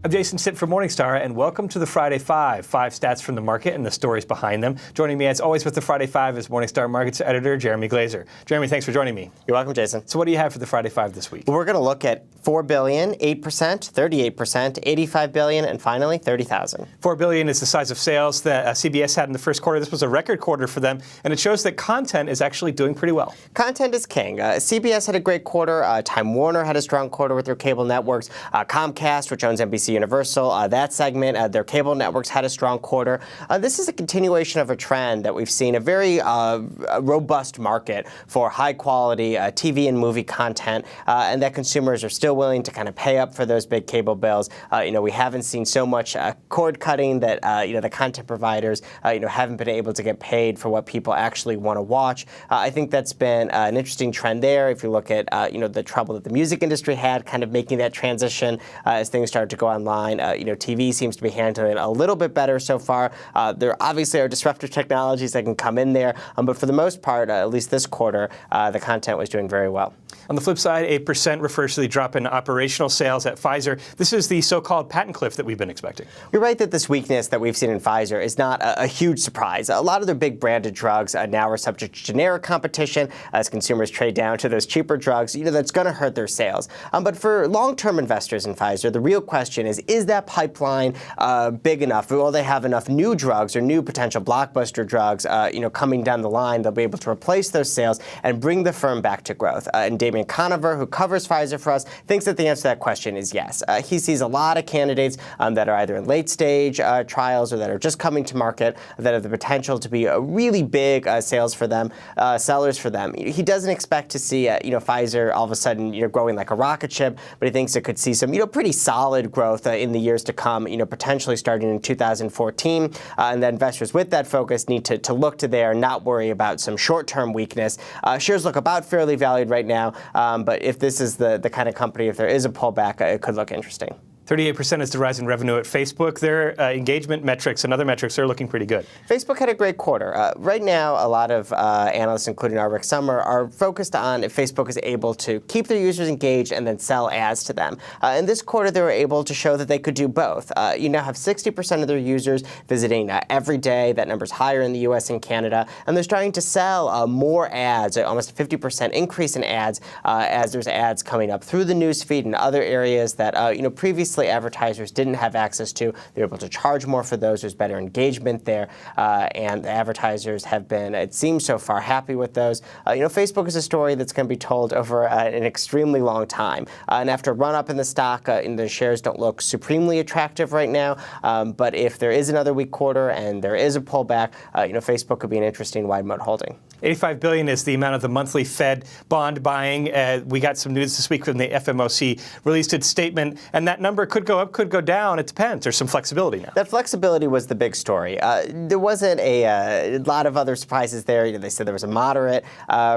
I'm Jason Stitt for Morningstar, and welcome to the Friday Five. Five stats from the market and the stories behind them. Joining me, as always, with the Friday Five is Morningstar Markets editor Jeremy Glazer. Jeremy, thanks for joining me. You're welcome, Jason. So what do you have for the Friday Five this week? Well, we're going to look at $4 billion, 8%, 38%, $85 billion, and finally, 30,000. $4 billion is the size of sales that CBS had in the first quarter. This was a record quarter for them, and it shows that content is actually doing pretty well. Content is king. CBS had a great quarter. Time Warner had a strong quarter with their cable networks. Comcast, which owns NBC Universal, that segment, their cable networks had a strong quarter. This is a continuation of a trend that we've seen, a very robust market for high-quality TV and movie content, and that consumers are still willing to kind of pay up for those big cable bills. We haven't seen so much cord cutting that the content providers haven't been able to get paid for what people actually want to watch. I think that's been an interesting trend there. If you look at the trouble that the music industry had, kind of making that transition as things started to go online. TV seems to be handling it a little bit better so far. There obviously are disruptive technologies that can come in there, but for the most part, at least this quarter, the content was doing very well. On the flip side, 8% refers to the drop in operational sales at Pfizer. This is the so-called patent cliff that we've been expecting. You're right that this weakness that we've seen in Pfizer is not a huge surprise. A lot of their big branded drugs now are subject to generic competition as consumers trade down to those cheaper drugs. That's going to hurt their sales. But for long-term investors in Pfizer, the real question is that pipeline big enough? Will they have enough new drugs or new potential blockbuster drugs, coming down the line? They'll be able to replace those sales and bring the firm back to growth. And Damien Conover, who covers Pfizer for us, thinks that the answer to that question is yes. He sees a lot of candidates that are either in late-stage trials or that are just coming to market that have the potential to be a really big sellers for them. He doesn't expect to see Pfizer all of a sudden growing like a rocket ship, but he thinks it could see some pretty solid growth in the years to come, potentially starting in 2014. And that investors with that focus need to look to there and not worry about some short-term weakness. Shares look about fairly valued right now, but if this is the kind of company, if there is a pullback, it could look interesting. 38% is the rise in revenue at Facebook. Their engagement metrics and other metrics are looking pretty good. Facebook had a great quarter. Right now, a lot of analysts, including our Rick Sommer, are focused on if Facebook is able to keep their users engaged and then sell ads to them. In this quarter, they were able to show that they could do both. You now have 60% of their users visiting every day. That number's higher in the U.S. and Canada. And they're starting to sell more ads, almost a 50% increase in ads, as there's ads coming up through the newsfeed and other areas that previously advertisers didn't have access to. They're able to charge more for those. There's better engagement there, and the advertisers have been, it seems so far, happy with those. Facebook is a story that's going to be told over an extremely long time. And after a run up in the stock, the shares don't look supremely attractive right now. But if there is another weak quarter and there is a pullback, Facebook could be an interesting wide mode holding. $85 billion is the amount of the monthly Fed bond buying. We got some news this week from the FOMC, released its statement, and that number could go up, could go down. It depends. There's some flexibility now. That flexibility was the big story. There wasn't a lot of other surprises there. They said there was a moderate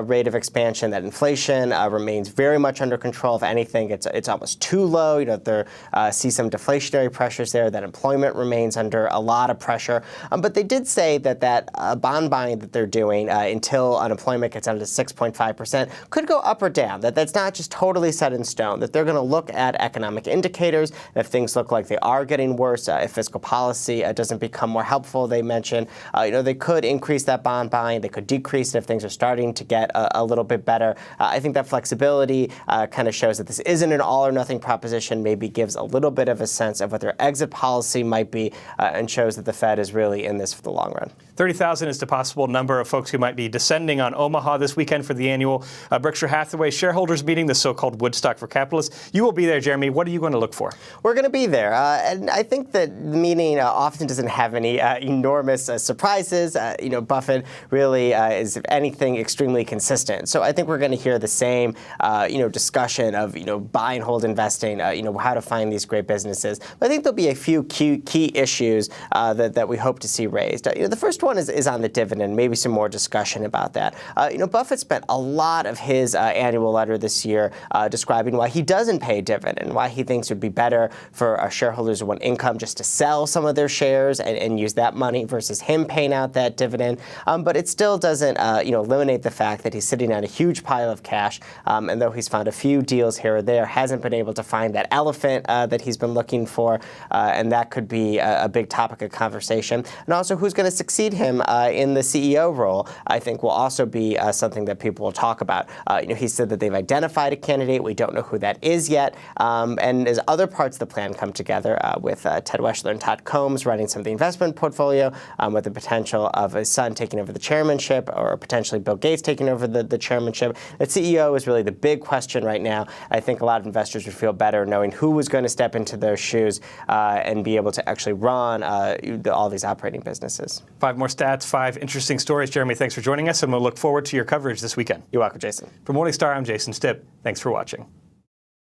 rate of expansion, that inflation remains very much under control. If anything, it's almost too low. There see some deflationary pressures there, that employment remains under a lot of pressure. But they did say that bond buying that they're doing until unemployment gets down to 6.5% could go up or down, that's not just totally set in stone, that they're going to look at economic indicators. If things look like they are getting worse, if fiscal policy doesn't become more helpful, they mentioned, they could increase that bond buying. They could decrease it if things are starting to get a little bit better. I think that flexibility kind of shows that this isn't an all-or-nothing proposition, maybe gives a little bit of a sense of what their exit policy might be, and shows that the Fed is really in this for the long run. 30,000 is the possible number of folks who might be descending on Omaha this weekend for the annual Berkshire Hathaway shareholders meeting, the so-called Woodstock for capitalists. You will be there, Jeremy. What are you going to look for? We're going to be there. And I think that the meeting often doesn't have any enormous surprises. Buffett really is, if anything, extremely consistent. So I think we're going to hear the same, discussion of, buy and hold investing, how to find these great businesses. But I think there'll be a few key issues that we hope to see raised. The first one is on the dividend, maybe some more discussion about that. Buffett spent a lot of his annual letter this year describing why he doesn't pay a dividend, why he thinks it would be better for shareholders who want income just to sell some of their shares and use that money versus him paying out that dividend. But it still doesn't eliminate the fact that he's sitting on a huge pile of cash, and though he's found a few deals here or there, hasn't been able to find that elephant that he's been looking for, and that could be a big topic of conversation. And also, who's going to succeed him in the CEO role, I think will also be something that people will talk about. He said that they've identified a candidate. We don't know who that is yet. And as other parts of the plan come together, with Ted Weschler and Todd Combs running some of the investment portfolio, with the potential of his son taking over the chairmanship, or potentially Bill Gates taking over the chairmanship, the CEO is really the big question right now. I think a lot of investors would feel better knowing who was going to step into those shoes and be able to actually run all these operating businesses. 5 more stats, 5 interesting stories. Jeremy, thanks for joining us, and we'll look forward to your coverage this weekend. You're welcome, Jason. For Morningstar, I'm Jason Stipp. Thanks for watching.